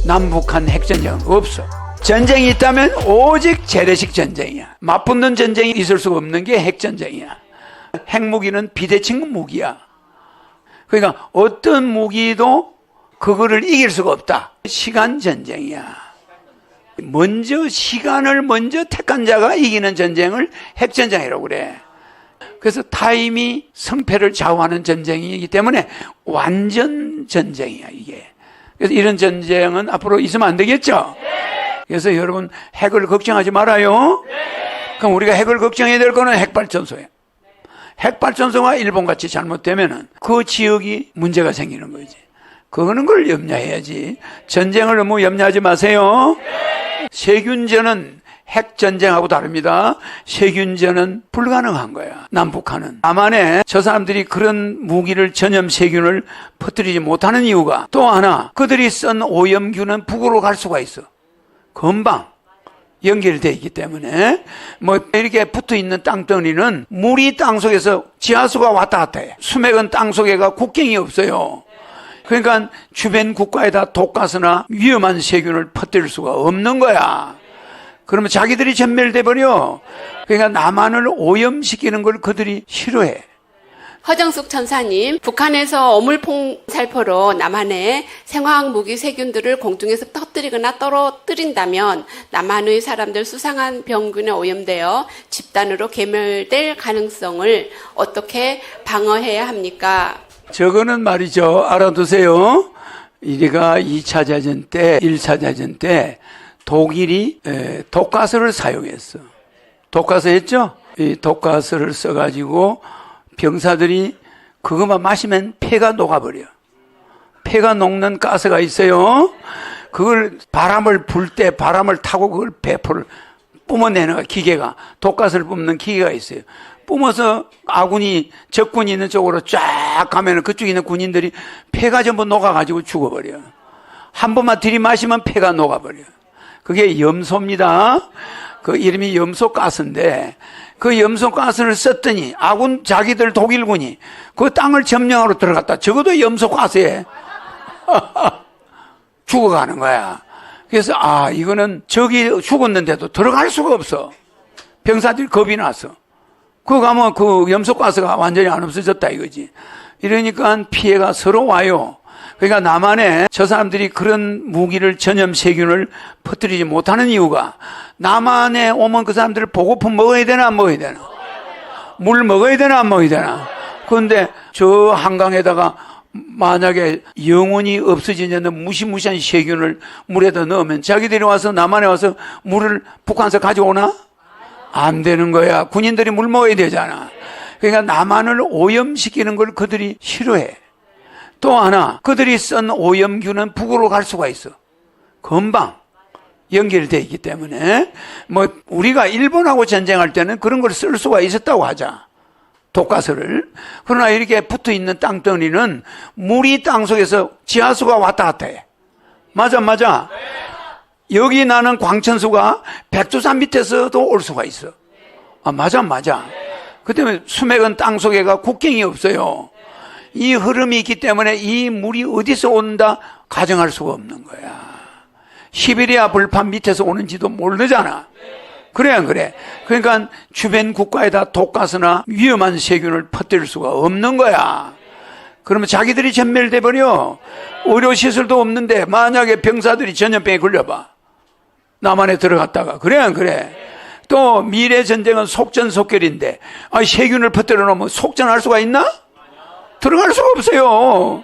남북한 핵전쟁은 없어. 전쟁이 있다면 오직 재래식 전쟁이야. 맞붙는 전쟁이 있을 수가 없는 게 핵전쟁이야. 핵무기는 비대칭 무기야. 그러니까 어떤 무기도 그거를 이길 수가 없다. 시간 전쟁이야. 시간을 먼저 택한 자가 이기는 전쟁을 핵전쟁이라고 그래. 그래서 타임이 성패를 좌우하는 전쟁이기 때문에 완전 전쟁이야, 이게. 그래서 이런 전쟁은 앞으로 있으면 안 되겠죠? 그래서 여러분, 핵을 걱정하지 말아요. 그럼 우리가 핵을 걱정해야 될 거는 핵발전소예요. 핵발전소가 일본같이 잘못되면은 그 지역이 문제가 생기는 거지. 그거는 걸 염려해야지. 전쟁을 너무 염려하지 마세요. 세균전은 핵전쟁하고 다릅니다. 세균전은 불가능한 거야. 남북한은. 다만에 저 사람들이 그런 무기를 전염 세균을 퍼뜨리지 못하는 이유가 또 하나, 그들이 쓴 오염균은 북으로 갈 수가 있어. 금방 연결되어 있기 때문에 이렇게 붙어있는 땅덩이는 물이 땅속에서 지하수가 왔다 갔다 해. 수맥은 땅속에가 국경이 없어요. 그러니까 주변 국가에다 독가스나 위험한 세균을 퍼뜨릴 수가 없는 거야. 그러면 자기들이 전멸돼 버려. 그러니까 남한을 오염시키는 걸 그들이 싫어해. 허정숙 천사님, 북한에서 어물폭살포로 남한의 생화학 무기 세균들을 공중에서 터뜨리거나 떨어뜨린다면 남한의 사람들 수상한 병균에 오염되어 집단으로 괴멸될 가능성을 어떻게 방어해야 합니까? 저거는 말이죠. 알아두세요. 우리가 2차 대전 때, 1차 대전 때 독일이 독가스를 사용했어. 독가스 했죠? 이 독가스를 써가지고 병사들이 그것만 마시면 폐가 녹아버려. 폐가 녹는 가스가 있어요. 그걸 바람을 불 때 바람을 타고 그걸 배포를 뿜어내는 기계가, 독가스를 뿜는 기계가 있어요. 뿜어서 아군이, 적군이 있는 쪽으로 쫙 가면은 그쪽에 있는 군인들이 폐가 전부 녹아가지고 죽어버려. 한 번만 들이마시면 폐가 녹아버려. 그게 염소입니다. 그 이름이 염소가스인데 그 염소가스를 썼더니 아군 자기들 독일군이 그 땅을 점령하러 들어갔다. 적어도 염소가스에 죽어가는 거야. 그래서 이거는 적이 죽었는데도 들어갈 수가 없어. 병사들이 겁이 났어. 그거 가면 그 염소가스가 완전히 안 없어졌다 이거지. 이러니까 피해가 서로 와요. 그러니까 남한에 저 사람들이 그런 무기를 전염 세균을 퍼뜨리지 못하는 이유가 남한에 오면 그 사람들을 보고품 먹어야 되나 안 먹어야 되나? 물 먹어야 되나 안 먹어야 되나? 그런데 저 한강에다가 만약에 영원히 없어지지 않는 무시무시한 세균을 물에다 넣으면 자기들이 와서 남한에 와서 물을 북한에서 가져오나? 안 되는 거야. 군인들이 물 먹어야 되잖아. 그러니까 남한을 오염시키는 걸 그들이 싫어해. 또 하나, 그들이 쓴 오염균은 북으로 갈 수가 있어. 금방 연결되어 있기 때문에 우리가 일본하고 전쟁할 때는 그런 걸 쓸 수가 있었다고 하자. 독가스를. 그러나 이렇게 붙어있는 땅덩이는 물이 땅속에서 지하수가 왔다 갔다 해. 맞아. 여기 나는 광천수가 백두산 밑에서도 올 수가 있어. 맞아. 그 때문에 수맥은 땅속에가 국경이 없어요. 이 흐름이 있기 때문에 이 물이 어디서 온다 가정할 수가 없는 거야. 시베리아 벌판 밑에서 오는지도 모르잖아. 그래 안 그래? 그러니까 주변 국가에다 독가스나 위험한 세균을 퍼뜨릴 수가 없는 거야. 그러면 자기들이 전멸돼 버려. 의료시설도 없는데 만약에 병사들이 전염병에 걸려봐. 남한에 들어갔다가. 그래 안 그래? 또 미래 전쟁은 속전속결인데 세균을 퍼뜨려 놓으면 속전할 수가 있나? 들어갈 수가 없어요.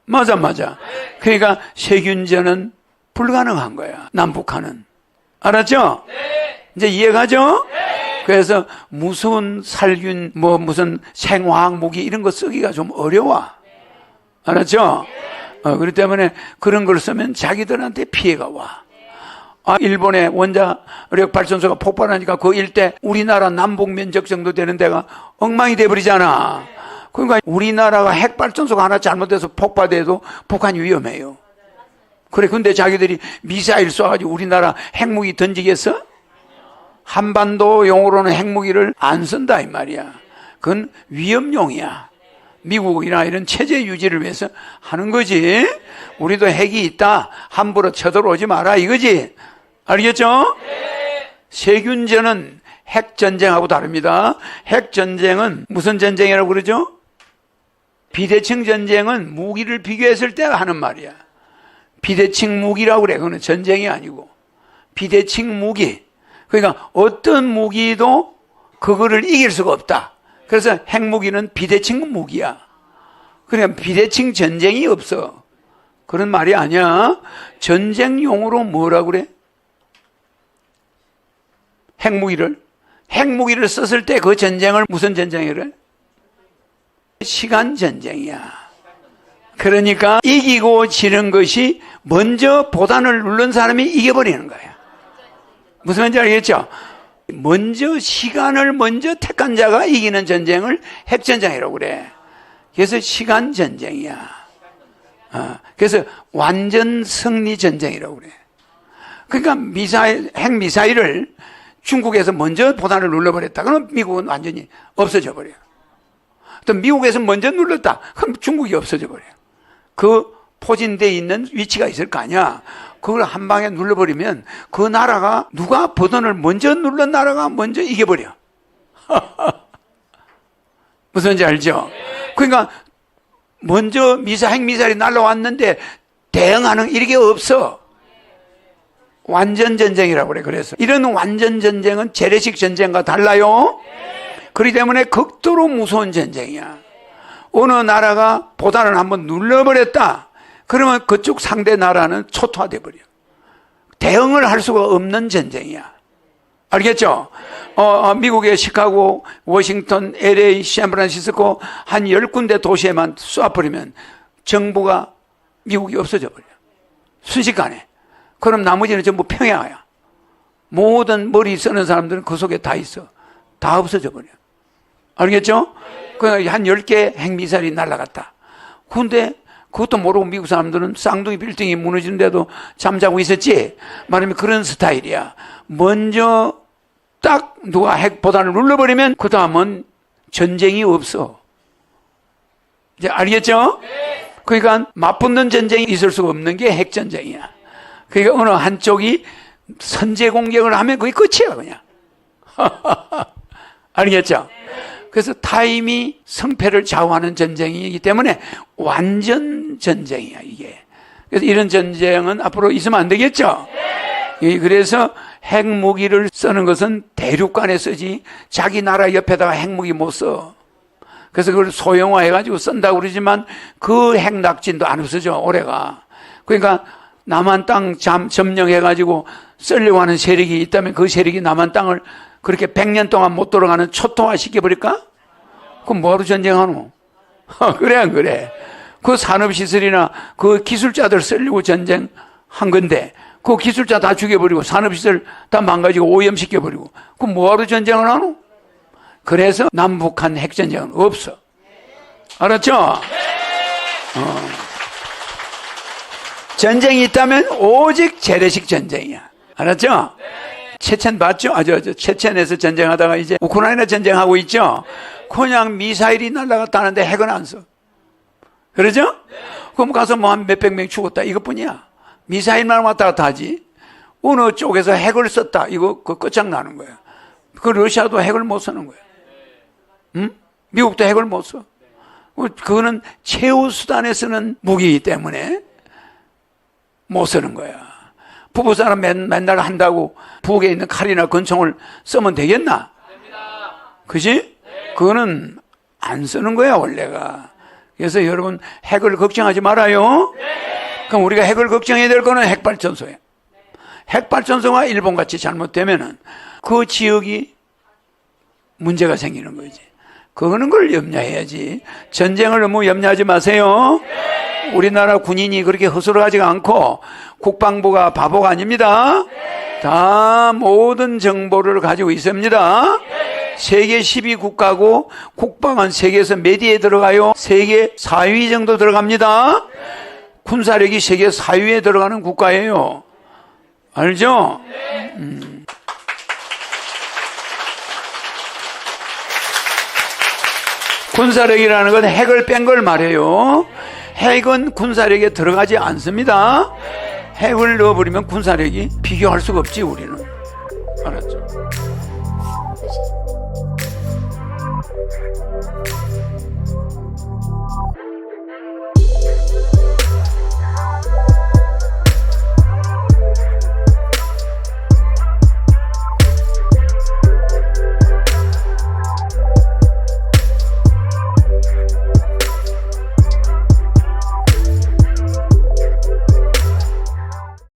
맞아. 그러니까 세균전은 불가능한 거야. 남북한은. 알았죠? 이제 이해가죠? 그래서 무슨 살균, 무슨 생화학 무기 이런 거 쓰기가 좀 어려워. 알았죠? 그렇기 때문에 그런 걸 쓰면 자기들한테 피해가 와. 일본의 원자력 발전소가 폭발하니까 그 일대 우리나라 남북 면적 정도 되는 데가 엉망이 돼버리잖아. 그러니까 우리나라가 핵발전소가 하나 잘못돼서 폭파돼도 북한이 위험해요. 그래, 근데 자기들이 미사일 쏴가지고 우리나라 핵무기 던지겠어? 한반도 용어로는 핵무기를 안 쓴다 이 말이야. 그건 위험용이야. 미국이나 이런 체제 유지를 위해서 하는 거지. 우리도 핵이 있다. 함부로 쳐들어오지 마라 이거지. 알겠죠? 세균전은 핵전쟁하고 다릅니다. 핵전쟁은 무슨 전쟁이라고 그러죠? 비대칭 전쟁은 무기를 비교했을 때 하는 말이야. 비대칭 무기라고 그래. 그거는 전쟁이 아니고. 비대칭 무기. 그러니까 어떤 무기도 그거를 이길 수가 없다. 그래서 핵무기는 비대칭 무기야. 그러니까 비대칭 전쟁이 없어. 그런 말이 아니야. 전쟁용으로 뭐라고 그래? 핵무기를 썼을 때 그 전쟁을 무슨 전쟁이래? 시간 전쟁이야. 그러니까 이기고 지는 것이 먼저 보단을 누른 사람이 이겨버리는 거야. 무슨 말인지 알겠죠? 먼저 시간을 먼저 택한 자가 이기는 전쟁을 핵전쟁이라고 그래. 그래서 시간 전쟁이야. 그래서 완전 승리 전쟁이라고 그래. 그러니까 핵미사일을 중국에서 먼저 보단을 눌러버렸다. 그럼 미국은 완전히 없어져 버려요. 또 미국에서 먼저 눌렀다. 그럼 중국이 없어져 버려요. 그 포진되어 있는 위치가 있을 거 아니야. 그걸 한 방에 눌러버리면 그 나라가 누가 버튼을 먼저 눌른 나라가 먼저 이겨버려. 무슨 말인지 알죠? 그러니까 먼저 핵미사일이 날라왔는데 대응하는 이런 게 없어. 완전 전쟁이라고 그래. 그래서 이런 완전 전쟁은 재래식 전쟁과 달라요. 그렇기 때문에 극도로 무서운 전쟁이야. 어느 나라가 보단을 한번 눌러버렸다. 그러면 그쪽 상대 나라는 초토화돼 버려. 대응을 할 수가 없는 전쟁이야. 알겠죠? 미국의 시카고, 워싱턴, LA, 샌프란시스코 한 10군데 도시에만 쏴버리면 정부가 미국이 없어져 버려. 순식간에. 그럼 나머지는 전부 평야야. 모든 머리 쓰는 사람들은 그 속에 다 있어. 다 없어져 버려. 알겠죠? 그러니까 한 10개 핵미사일이 날아갔다. 근데 그것도 모르고 미국 사람들은 쌍둥이 빌딩이 무너지는데도 잠자고 있었지. 말하면 그런 스타일이야. 먼저 딱 누가 핵보단을 눌러버리면 그 다음은 전쟁이 없어. 이제 알겠죠? 그러니까 맞붙는 전쟁이 있을 수가 없는 게 핵전쟁이야. 그러니까 어느 한쪽이 선제 공격을 하면 그게 끝이야 그냥. 알겠죠? 그래서 타임이 성패를 좌우하는 전쟁이기 때문에 완전 전쟁이야 이게. 그래서 이런 전쟁은 앞으로 있으면 안 되겠죠? 그래서 핵무기를 쓰는 것은 대륙간에 쓰지 자기 나라 옆에다가 핵무기 못 써. 그래서 그걸 소형화해가지고 쓴다고 그러지만 그 핵낙진도 안 없어져 올해가. 그러니까 남한 땅 점령해가지고 쓰려고 하는 세력이 있다면 그 세력이 남한 땅을 그렇게 100년 동안 못 돌아가는 초토화 시켜버릴까? 그럼 뭐하러 전쟁하노? 그래 안 그래? 그 산업시설이나 그 기술자들 쓰려고 전쟁한 건데 그 기술자 다 죽여버리고 산업시설 다 망가지고 오염시켜버리고 그럼 뭐하러 전쟁을 하노? 그래서 남북한 핵전쟁은 없어. 알았죠? 전쟁이 있다면 오직 재래식 전쟁이야. 알았죠? 체첸 봤죠? 체첸에서 전쟁하다가 이제 우크라이나 전쟁하고 있죠? 그냥 미사일이 날아갔다는데 핵은 안 써. 그러죠? 그럼 가서 뭐 한 몇백 명 죽었다. 이것뿐이야. 미사일만 왔다 갔다 하지. 어느 쪽에서 핵을 썼다. 이거 끝장나는 거야. 그 러시아도 핵을 못 쓰는 거야. 응? 미국도 핵을 못 써. 그거는 최후 수단에 쓰는 무기이기 때문에 못 쓰는 거야. 부부싸움 맨날 한다고 북에 있는 칼이나 권총을 쓰면 되겠나? 그지? 그거는 안 쓰는 거야 원래가. 그래서 여러분 핵을 걱정하지 말아요. 그럼 우리가 핵을 걱정해야 될 거는 핵발전소야. 핵발전소가 일본같이 잘못되면은 그 지역이 문제가 생기는 거지. 그거는 걸 염려해야지. 전쟁을 너무 염려하지 마세요. 우리나라 군인이 그렇게 허술하지가 않고 국방부가 바보가 아닙니다. 다 모든 정보를 가지고 있습니다. 세계 12국가고 국방은 세계에서 몇 위에 들어가요? 세계 4위 정도 들어갑니다. 군사력이 세계 4위에 들어가는 국가예요. 알죠? 군사력이라는 건 핵을 뺀 걸 말해요. 핵은 군사력에 들어가지 않습니다. 핵을 넣어버리면 군사력이 비교할 수가 없지, 우리는. 알았죠?